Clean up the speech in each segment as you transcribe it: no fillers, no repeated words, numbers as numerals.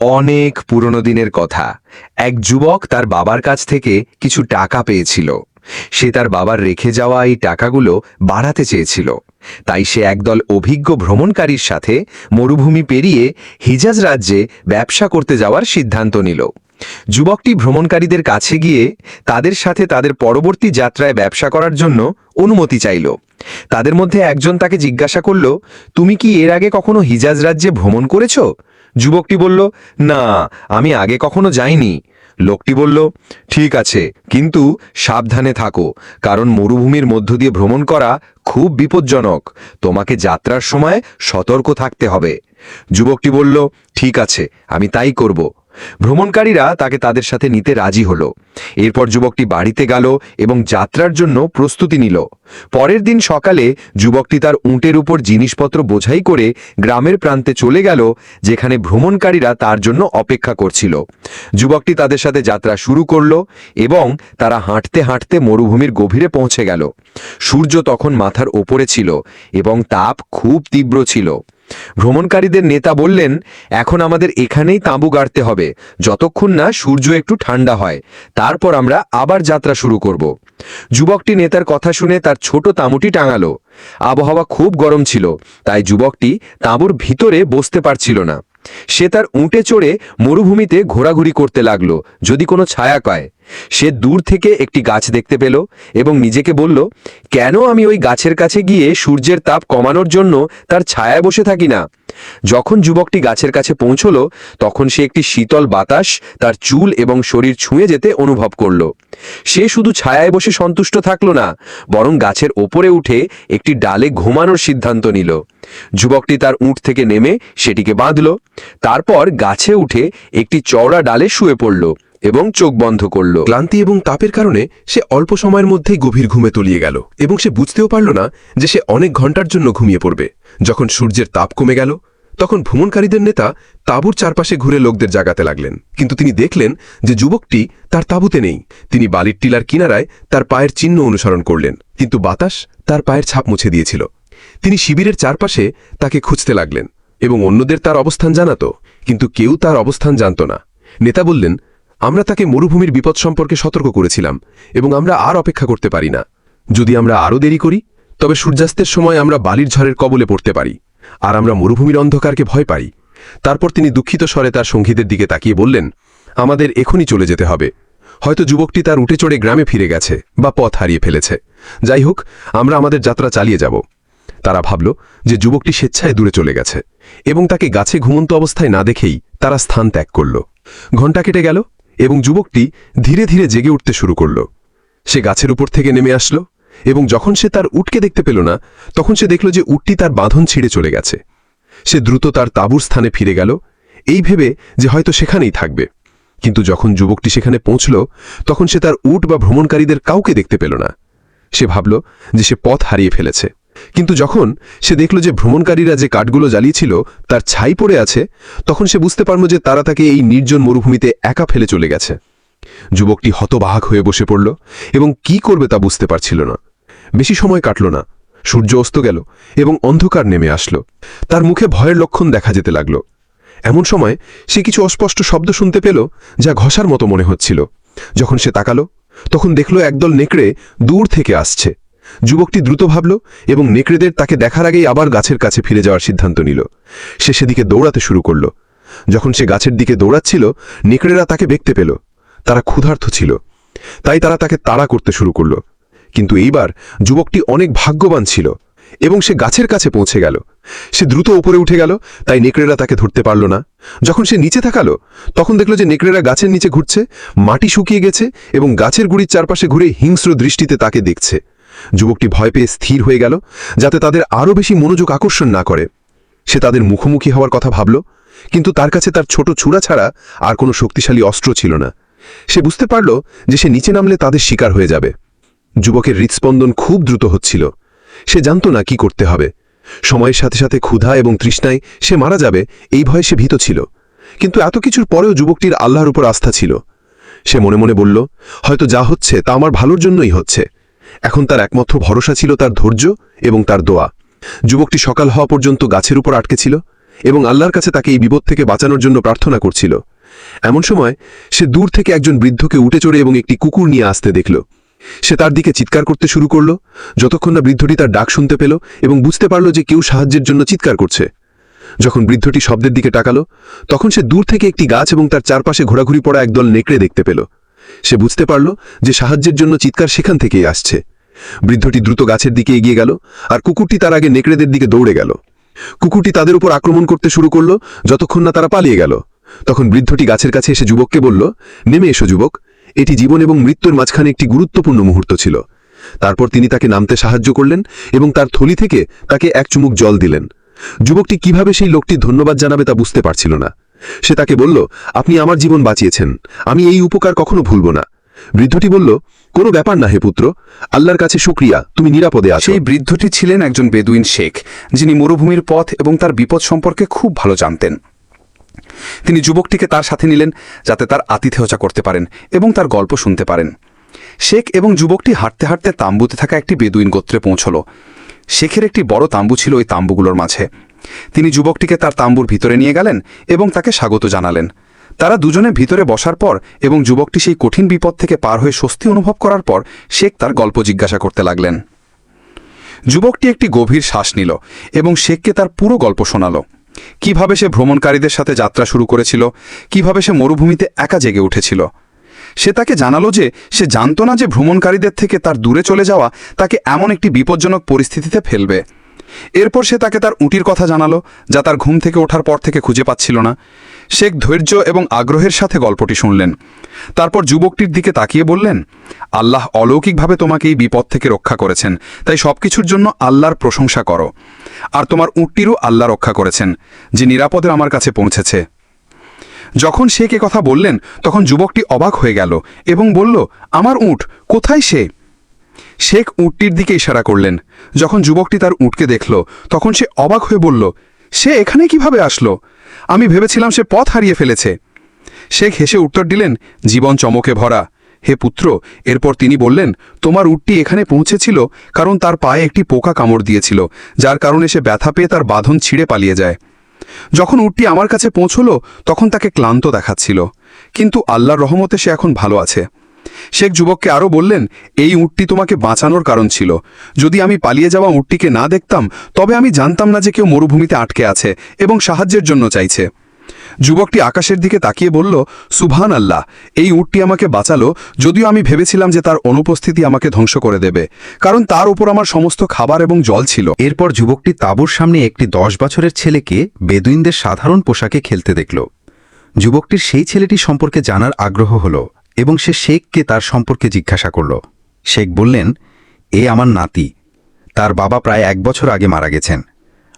অনেক পুরনো দিনের কথা। এক যুবক তার বাবার কাছ থেকে কিছু টাকা পেয়েছিল। সে তার বাবার রেখে যাওয়া এই টাকাগুলো বাড়াতে চেয়েছিল। তাই সে একদল অভিজ্ঞ ভ্রমণকারীর সাথে মরুভূমি পেরিয়ে হিজাজ রাজ্যে ব্যবসা করতে যাওয়ার সিদ্ধান্ত নিল। যুবকটি ভ্রমণকারীদের কাছে গিয়ে তাদের সাথে তাদের পরবর্তী যাত্রায় ব্যবসা করার জন্য অনুমতি চাইল। তাদের মধ্যে একজন তাকে জিজ্ঞাসা করল, তুমি কি এর আগে কখনো হিজাজ রাজ্যে ভ্রমণ করেছো? যুবকটি বলল, না, আমি আগে কখনো যাইনি। লোকটি বলল, ঠিক আছে, কিন্তু সাবধানে থাকো, কারণ মরুভূমির মধ্য দিয়ে ভ্রমণ করা খুব বিপজ্জনক। তোমাকে যাত্রার সময় সতর্ক থাকতে হবে। যুবকটি বলল, ঠিক আছে, আমি তাই করব। ভ্রমণকারীরা তাকে তাদের সাথে নিতে রাজি হলো। এরপর যুবকটি বাড়িতে গেল এবং যাত্রার জন্য প্রস্তুতি নিল। পরের দিন সকালে যুবকটি তার উটের উপর জিনিসপত্র বোঝাই করে গ্রামের প্রান্তে চলে গেল, যেখানে ভ্রমণকারীরা তার জন্য অপেক্ষা করছিল। যুবকটি তাদের সাথে যাত্রা শুরু করল এবং তারা হাঁটতে হাঁটতে মরুভূমির গভীরে পৌঁছে গেল। সূর্য তখন মাথার ওপরে ছিল এবং তাপ খুব তীব্র ছিল। ভ্রমণকারীদের নেতা বললেন, এখন আমাদের এখানেই তাঁবু গাড়তে হবে, যতক্ষণ না সূর্য একটু ঠান্ডা হয়। তারপর আমরা আবার যাত্রা শুরু করব। যুবকটি নেতার কথা শুনে তার ছোট তাঁবুটি টাঙালো। আবহাওয়া খুব গরম ছিল, তাই যুবকটি তাঁবুর ভিতরে বসতে পারছিল না। সে তার উটে চড়ে মরুভূমিতে ঘোরাঘুরি করতে লাগলো, যদি কোনো ছায়া পায়। সে দূর থেকে একটি গাছ দেখতে পেল এবং নিজেকে বলল, কেন আমি ওই গাছের কাছে গিয়ে সূর্যের তাপ কমানোর জন্য তার ছায়ায় বসে থাকি না? যখন যুবকটি গাছের কাছে পৌঁছল, তখন সে একটি শীতল বাতাস তার চুল এবং শরীর ছুঁয়ে যেতে অনুভব করল। সে শুধু ছায়ায় বসে সন্তুষ্ট থাকল না, বরং গাছের ওপরে উঠে একটি ডালে ঘুমানোর সিদ্ধান্ত নিল। যুবকটি তার উট থেকে নেমে সেটিকে বাঁধল। তারপর গাছে উঠে একটি চওড়া ডালে শুয়ে পড়ল এবং চোখ বন্ধ করল। ক্লান্তি এবং তাপের কারণে সে অল্প সময়ের মধ্যেই গভীর ঘুমে তলিয়ে গেল এবং সে বুঝতেও পারল না যে সে অনেক ঘন্টার জন্য ঘুমিয়ে পড়বে। যখন সূর্যের তাপ কমে গেল, তখন ভ্রমণকারীদের নেতা তাঁবুর চারপাশে ঘুরে লোকদের জাগাতে লাগলেন। কিন্তু তিনি দেখলেন যে যুবকটি তার তাঁবুতে নেই। তিনি বালির টিলার কিনারায় তার পায়ের চিহ্ন অনুসরণ করলেন, কিন্তু বাতাস তার পায়ের ছাপ মুছে দিয়েছিল। তিনি শিবিরের চারপাশে তাকে খুঁজতে লাগলেন এবং অন্যদের তার অবস্থান জানাত, কিন্তু কেউ তার অবস্থান জানত না। নেতা বললেন, আমরা তাকে মরুভূমির বিপদ সম্পর্কে সতর্ক করেছিলাম এবং আমরা আর অপেক্ষা করতে পারি না। যদি আমরা আরও দেরি করি, তবে সূর্যাস্তের সময় আমরা বালির ঝড়ের কবলে পড়তে পারি, আর আমরা মরুভূমির অন্ধকারকে ভয় পাই। তারপর তিনি দুঃখিত স্বরে তার সঙ্গীদের দিকে তাকিয়ে বললেন, আমাদের এখনই চলে যেতে হবে। হয়তো যুবকটি তার উটে চড়ে গ্রামে ফিরে গেছে বা পথ হারিয়ে ফেলেছে। যাই হোক, আমরা আমাদের যাত্রা চালিয়ে যাব। তারা ভাবল যে যুবকটি স্বেচ্ছায় দূরে চলে গেছে এবং তাকে গাছে ঘুমন্ত অবস্থায় না দেখেই তারা স্থান ত্যাগ করল। ঘণ্টা কেটে গেল এবং যুবকটি ধীরে ধীরে জেগে উঠতে শুরু করল। সে গাছের উপর থেকে নেমে আসল এবং যখন সে তার উটকে দেখতে পেল না, তখন সে দেখল যে উটটি তার বাঁধন ছিঁড়ে চলে গেছে। সে দ্রুত তার তাঁবুর স্থানে ফিরে গেল, এই ভেবে যে হয়তো সেখানেই থাকবে। কিন্তু যখন যুবকটি সেখানে পৌঁছল, তখন সে তার উট বা ভ্রমণকারীদের কাউকে দেখতে পেল না। সে ভাবল যে সে পথ হারিয়ে ফেলেছে। কিন্তু যখন সে দেখল যে ভ্রমণকারীরা যে কাঠগুলো জ্বালিয়েছিল তার ছাই পড়ে আছে, তখন সে বুঝতে পারল যে তারা তাকে এই নির্জন মরুভূমিতে একা ফেলে চলে গেছে। যুবকটি হতবাক হয়ে বসে পড়ল এবং কি করবে তা বুঝতে পারছিল না। বেশি সময় কাটল না, সূর্য অস্ত গেল এবং অন্ধকার নেমে আসলো। তার মুখে ভয়ের লক্ষণ দেখা যেতে লাগল। এমন সময় সে কিছু অস্পষ্ট শব্দ শুনতে পেল, যা ঘষার মতো মনে হচ্ছিল। যখন সে তাকালো, তখন দেখল একদল নেকড়ে দূর থেকে আসছে। যুবকটি দ্রুত ভাবল এবং নেকড়েদের তাকে দেখার আগেই আবার গাছের কাছে ফিরে যাওয়ার সিদ্ধান্ত নিল। সে সেদিকে দৌড়াতে শুরু করল। যখন সে গাছের দিকে দৌড়াচ্ছিল, নেকড়েরা তাকে দেখতে পেল। তারা ক্ষুধার্ত ছিল, তাই তারা তাকে তাড়া করতে শুরু করল। কিন্তু এইবার যুবকটি অনেক ভাগ্যবান ছিল এবং সে গাছের কাছে পৌঁছে গেল। সে দ্রুত উপরে উঠে গেল, তাই নেকড়েরা তাকে ধরতে পারল না। যখন সে নিচে তাকালো, তখন দেখল যে নেকড়েরা গাছের নিচে ঘুরছে, মাটি শুকিয়ে গেছে এবং গাছের গুড়ির চারপাশে ঘুরে হিংস্র দৃষ্টিতে তাকে দেখছে। যুবকটি ভয় পেয়ে স্থির হয়ে গেল, যাতে তাদের আরও বেশি মনোযোগ আকর্ষণ না করে। সে তাদের মুখোমুখি হওয়ার কথা ভাবল, কিন্তু তার কাছে তার ছোট ছুরা ছাড়া আর কোনো শক্তিশালী অস্ত্র ছিল না। সে বুঝতে পারল যে সে নিচে নামলে তাদের শিকার হয়ে যাবে। যুবকের হৃৎস্পন্দন খুব দ্রুত হচ্ছিল। সে জানত না কি করতে হবে। সময়ের সাথে সাথে ক্ষুধা এবং তৃষ্ণায় সে মারা যাবে, এই ভয়ে সে ভীত ছিল। কিন্তু এত কিছুর পরেও যুবকটির আল্লাহর উপর আস্থা ছিল। সে মনে মনে বলল, হয়তো যা হচ্ছে তা আমার ভালোর জন্যই হচ্ছে। এখন তার একমাত্র ভরসা ছিল তার ধৈর্য এবং তার দোয়া। যুবকটি সকাল হওয়া পর্যন্ত গাছের উপর আটকে ছিল এবং আল্লাহর কাছে তাকে এই বিপদ থেকে বাঁচানোর জন্য প্রার্থনা করছিল। এমন সময় সে দূর থেকে একজন বৃদ্ধকে উঠে চড়ে এবং একটি কুকুর নিয়ে আসতে দেখল। সে তার দিকে চিৎকার করতে শুরু করল, যতক্ষণ না বৃদ্ধটি তার ডাক শুনতে পেল এবং বুঝতে পারল যে কেউ সাহায্যের জন্য চিৎকার করছে। যখন বৃদ্ধটি শব্দের দিকে তাকালো, তখন সে দূর থেকে একটি গাছ এবং তার চারপাশে ঘোরাঘুরি পড়া একদল নেকড়ে দেখতে পেল। সে বুঝতে পারল যে সাহায্যের জন্য চিৎকার সেখান থেকেই আসছে। বৃদ্ধটি দ্রুত গাছের দিকে এগিয়ে গেল, আর কুকুরটি তার আগে নেকড়েদের দিকে দৌড়ে গেল। কুকুরটি তাদের উপর আক্রমণ করতে শুরু করল যতক্ষণ না তারা পালিয়ে গেল। তখন বৃদ্ধটি গাছের কাছে এসে যুবককে বলল, নেমে এসো যুবক, এটি জীবন এবং মৃত্যুর মাঝখানে একটি গুরুত্বপূর্ণ মুহূর্ত ছিল। তারপর তিনি তাকে নামতে সাহায্য করলেন এবং তার থলি থেকে তাকে এক চুমুক জল দিলেন। যুবকটি কিভাবে সেই লোকটির ধন্যবাদ জানাবে তা বুঝতে পারছিল না। সে তাকে বলল, আপনি আমার জীবন বাঁচিয়েছেন, আমি এই উপকার কখনো ভুলব না। বৃদ্ধটি বলল, কোনো ব্যাপার না হে পুত্র, আল্লাহর কাছে শুকরিয়া, তুমি নিরাপদে আছো। সেই বৃদ্ধটি ছিলেন একজন বেদুইন শেখ, যিনি মরুভূমির পথ এবং তার বিপদ সম্পর্কে খুব ভালো জানতেন। তিনি যুবকটিকে তার সাথে নিলেন যাতে তার আতিথেয়তা করতে পারেন এবং তার গল্প শুনতে পারেন। শেখ এবং যুবকটি হাঁটতে হাঁটতে তাঁবুতে থাকা একটি বেদুইন গোত্রে পৌঁছল। শেখের একটি বড় তাঁবু ছিল ওই তাঁবুগুলোর মাঝে। তিনি যুবকটিকে তার তাঁবুর ভিতরে নিয়ে গেলেন এবং তাকে স্বাগত জানালেন। তারা দুজনে ভিতরে বসার পর এবং যুবকটি সেই কঠিন বিপদ থেকে পার হয়ে স্বস্তি অনুভব করার পর শেখ তার গল্প জিজ্ঞাসা করতে লাগলেন। যুবকটি একটি গভীর শ্বাস নিল এবং শেখকে তার পুরো গল্প শোনাল। কিভাবে সে ভ্রমণকারীদের সাথে যাত্রা শুরু করেছিল, কিভাবে সে মরুভূমিতে একা জেগে উঠেছিল। সে তাকে জানালো যে সে জানত না যে ভ্রমণকারীদের থেকে তার দূরে চলে যাওয়া তাকে এমন একটি বিপজ্জনক পরিস্থিতিতে ফেলবে। এরপর সে তাকে তার উটির কথা জানালো, যা তার ঘুম থেকে ওঠার পর থেকে খুঁজে পাচ্ছিল না। শেখ ধৈর্য এবং আগ্রহের সাথে গল্পটি শুনলেন। তারপর যুবকটির দিকে তাকিয়ে বললেন, আল্লাহ অলৌকিকভাবে তোমাকে এই বিপদ থেকে রক্ষা করেছেন, তাই সবকিছুর জন্য আল্লাহর প্রশংসা করো। আর তোমার উটটিরও আল্লাহ রক্ষা করেছেন, যে নিরাপদে আমার কাছে পৌঁছেছে। যখন শেখ এ কথা বললেন, তখন যুবকটি অবাক হয়ে গেল এবং বলল, আমার উট কোথায়? শেখ উটটির দিকে ইশারা করলেন। যখন যুবকটি তার উটকে দেখল, তখন সে অবাক হয়ে বলল, সে এখানে কিভাবে আসলো? আমি ভেবেছিলাম সে পথ হারিয়ে ফেলেছে। শেখ হেসে উত্তর দিলেন, জীবন চমকে ভরা হে পুত্র। এরপর তিনি বললেন, তোমার উটটি এখানে পৌঁছেছিল কারণ তার পায়ে একটি পোকা কামড় দিয়েছিল, যার কারণে সে ব্যথা পেয়ে তার বাঁধন ছিঁড়ে পালিয়ে যায়। যখন উটটি আমার কাছে পৌঁছল, তখন তাকে ক্লান্ত দেখাচ্ছিল, কিন্তু আল্লাহর রহমতে সে এখন ভালো আছে। শেখ যুবককে আরও বললেন, এই উটটি তোমাকে বাঁচানোর কারণ ছিল। যদি আমি পালিয়ে যাওয়া উটটিকে না দেখতাম, তবে আমি জানতাম না যে কেউ মরুভূমিতে আটকে আছে এবং সাহায্যের জন্য চাইছে। যুবকটি আকাশের দিকে তাকিয়ে বলল, সুবহান আল্লাহ, এই উটটি আমাকে বাঁচালো, যদিও আমি ভেবেছিলাম যে তার অনুপস্থিতি আমাকে ধ্বংস করে দেবে, কারণ তার উপর আমার সমস্ত খাবার এবং জল ছিল। এরপর যুবকটি তাঁবুর সামনে একটি 10 বছরের ছেলেকে বেদুইনদের সাধারণ পোশাকে খেলতে দেখল। যুবকটির সেই ছেলেটি সম্পর্কে জানার আগ্রহ হল এবং সে শেখকে তার সম্পর্কে জিজ্ঞাসা করল। শেখ বললেন, এ আমার নাতি, তার বাবা প্রায় 1 বছর আগে মারা গেছেন।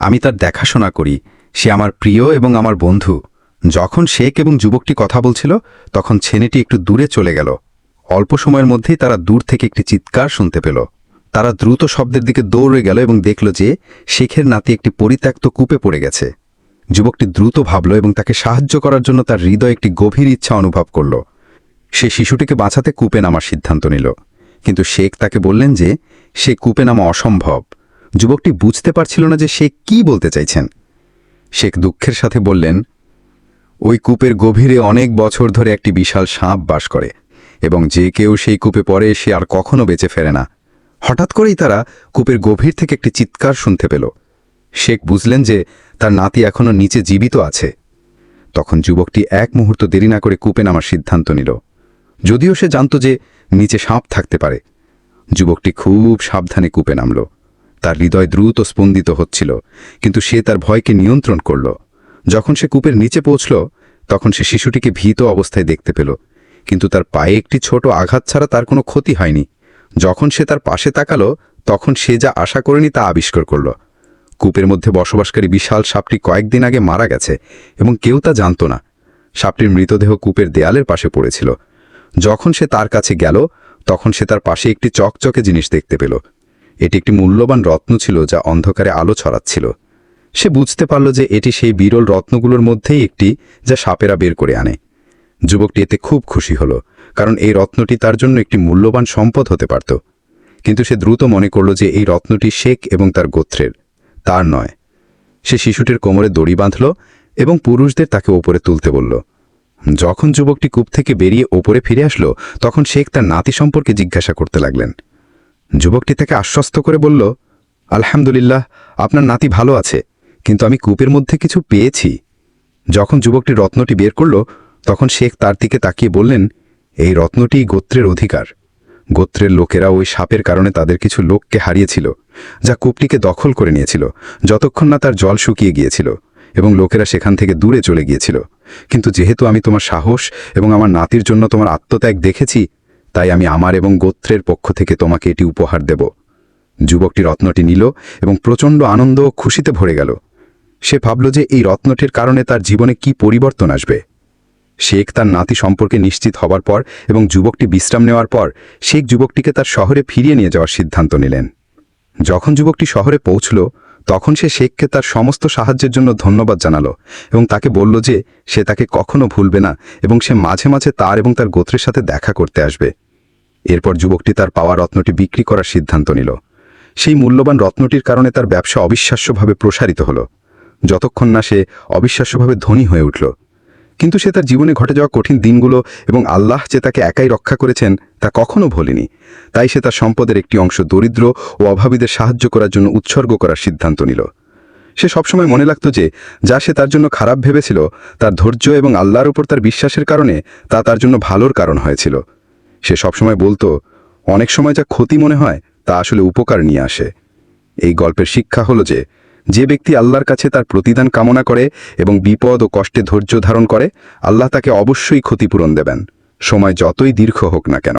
আমি তার দেখাশোনা করি, সে আমার প্রিয় এবং আমার বন্ধু। যখন শেখ এবং যুবকটি কথা বলছিল, তখন ছেলেটি একটু দূরে চলে গেল। অল্প সময়ের মধ্যেই তারা দূর থেকে একটি চিৎকার শুনতে পেল। তারা দ্রুত শব্দের দিকে দৌড়ে গেল এবং দেখল যে শেখের নাতি একটি পরিত্যক্ত কূপে পড়ে গেছে। যুবকটি দ্রুত ভাবল এবং তাকে সাহায্য করার জন্য তার হৃদয়ে একটি গভীর ইচ্ছা অনুভব করল। সে শিশুটিকে বাঁচাতে কূপে নামার সিদ্ধান্ত নিল, কিন্তু শেখ তাকে বললেন যে সে কূপে নামা অসম্ভব। যুবকটি বুঝতে পারছিল না যে শেখ কি বলতে চাইছেন। শেখ দুঃখের সাথে বললেন, ওই কূপের গভীরে অনেক বছর ধরে একটি বিশাল সাপ বাস করে এবং যে কেউ সেই কূপে পড়ে সে আর কখনো বেঁচে ফেরে না। হঠাৎ করেই তারা কূপের গভীর থেকে একটি চিৎকার শুনতে পেল। শেখ বুঝলেন যে তার নাতি এখনো নিচে জীবিত আছে। তখন যুবকটি এক মুহূর্ত দেরি না করে কূপে নামার সিদ্ধান্ত নিল, যদিও সে জানত যে নিচে সাপ থাকতে পারে। যুবকটি খুব সাবধানে কূপে নামল। তার হৃদয় দ্রুত স্পন্দিত হচ্ছিল, কিন্তু সে তার ভয়কে নিয়ন্ত্রণ করল। যখন সে কূপের নিচে পৌঁছল, তখন সে শিশুটিকে ভীত অবস্থায় দেখতে পেল, কিন্তু তার পায়ে একটি ছোট আঘাত ছাড়া তার কোনো ক্ষতি হয়নি। যখন সে তার পাশে তাকালো, তখন সে যা আশা করেনি তা আবিষ্কার করল। কূপের মধ্যে বসবাসকারী বিশাল সাপটি কয়েকদিন আগে মারা গেছে এবং কেউ তা জানত না। সাপটির মৃতদেহ কূপের দেয়ালের পাশে পড়েছিল। যখন সে তার কাছে গেল, তখন সে তার পাশে একটি চকচকে জিনিস দেখতে পেল। এটি একটি মূল্যবান রত্ন ছিল যা অন্ধকারে আলো ছড়াচ্ছিল। সে বুঝতে পারল যে এটি সেই বিরল রত্নগুলোর মধ্যেই একটি যা সাপেরা বের করে আনে। যুবকটি এতে খুব খুশি হল, কারণ এই রত্নটি তার জন্য একটি মূল্যবান সম্পদ হতে পারত। কিন্তু সে দ্রুত মনে করল যে এই রত্নটি শেখ এবং তার গোত্রের, তার নয়। সে শিশুটির কোমরে দড়ি বাঁধল এবং পুরুষদের তাকে ওপরে তুলতে বলল। যখন যুবকটি কূপ থেকে বেরিয়ে ওপরে ফিরে আসলো, তখন শেখ তার নাতি সম্পর্কে জিজ্ঞাসা করতে লাগলেন। যুবকটি তাকে আশ্বস্ত করে বলল, আলহামদুলিল্লাহ, আপনার নাতি ভালো আছে, কিন্তু আমি কূপের মধ্যে কিছু পেয়েছি। যখন যুবকটি রত্নটি বের করল, তখন শেখ তার দিকে তাকিয়ে বললেন, এই রত্নটি গোত্রের অধিকার। গোত্রের লোকেরা ওই সাপের কারণে তাদের কিছু লোককে হারিয়েছিল, যা কূপটিকে দখল করে নিয়েছিল যতক্ষণ না তার জল শুকিয়ে গিয়েছিল এবং লোকেরা সেখান থেকে দূরে চলে গিয়েছিল। কিন্তু যেহেতু আমি তোমার সাহস এবং আমার নাতির জন্য তোমার আত্মত্যাগ দেখেছি, তাই আমি আমার এবং গোত্রের পক্ষ থেকে তোমাকে এটি উপহার দেব। যুবকটি রত্নটি নিল এবং প্রচণ্ড আনন্দ ও খুশিতে ভরে গেল। সে ভাবল যে এই রত্নটির কারণে তার জীবনে কি পরিবর্তন আসবে। শেখ তার নাতি সম্পর্কে নিশ্চিত হবার পর এবং যুবকটি বিশ্রাম নেওয়ার পর শেখ যুবকটিকে তার শহরে ফিরিয়ে নিয়ে যাওয়ার সিদ্ধান্ত নিলেন। যখন যুবকটি শহরে পৌঁছল, তখন সে শেখকে তার সমস্ত সাহায্যের জন্য ধন্যবাদ জানালো এবং তাকে বলল যে সে তাকে কখনো ভুলবে না এবং সে মাঝে মাঝে তার এবং তার গোত্রের সাথে দেখা করতে আসবে। এরপর যুবকটি তার পাওয়া রত্নটি বিক্রি করার সিদ্ধান্ত নিল। সেই মূল্যবান রত্নটির কারণে তার ব্যবসা অবিশ্বাস্যভাবে প্রসারিত হল, যতক্ষণ না সে অবিশ্বাস্যভাবে ধনী হয়ে উঠল। কিন্তু সে তার জীবনে ঘটে যাওয়া কঠিন দিনগুলো এবং আল্লাহ যে তাকে একাই রক্ষা করেছেন তা কখনো ভোলেনি। তাই সে তার সম্পদের একটি অংশ দরিদ্র ও অভাবীদের সাহায্য করার জন্য উৎসর্গ করার সিদ্ধান্ত নিল। সে সবসময় মনে লাগত যে যা সে তার জন্য খারাপ ভেবেছিল, তার ধৈর্য এবং আল্লাহর উপর তার বিশ্বাসের কারণে তা তার জন্য ভালোর কারণ হয়েছিল। সে সবসময় বলতো, অনেক সময় যা ক্ষতি মনে হয় তা আসলে উপকার নিয়ে আসে। এই গল্পের শিক্ষা হলো যে ব্যক্তি আল্লাহর কাছে তার প্রতিদান কামনা করে এবং বিপদ ও কষ্টে ধৈর্য ধারণ করে, আল্লাহ তাকে অবশ্যই ক্ষতিপূরণ দেবেন, সময় যতই দীর্ঘ হোক না কেন।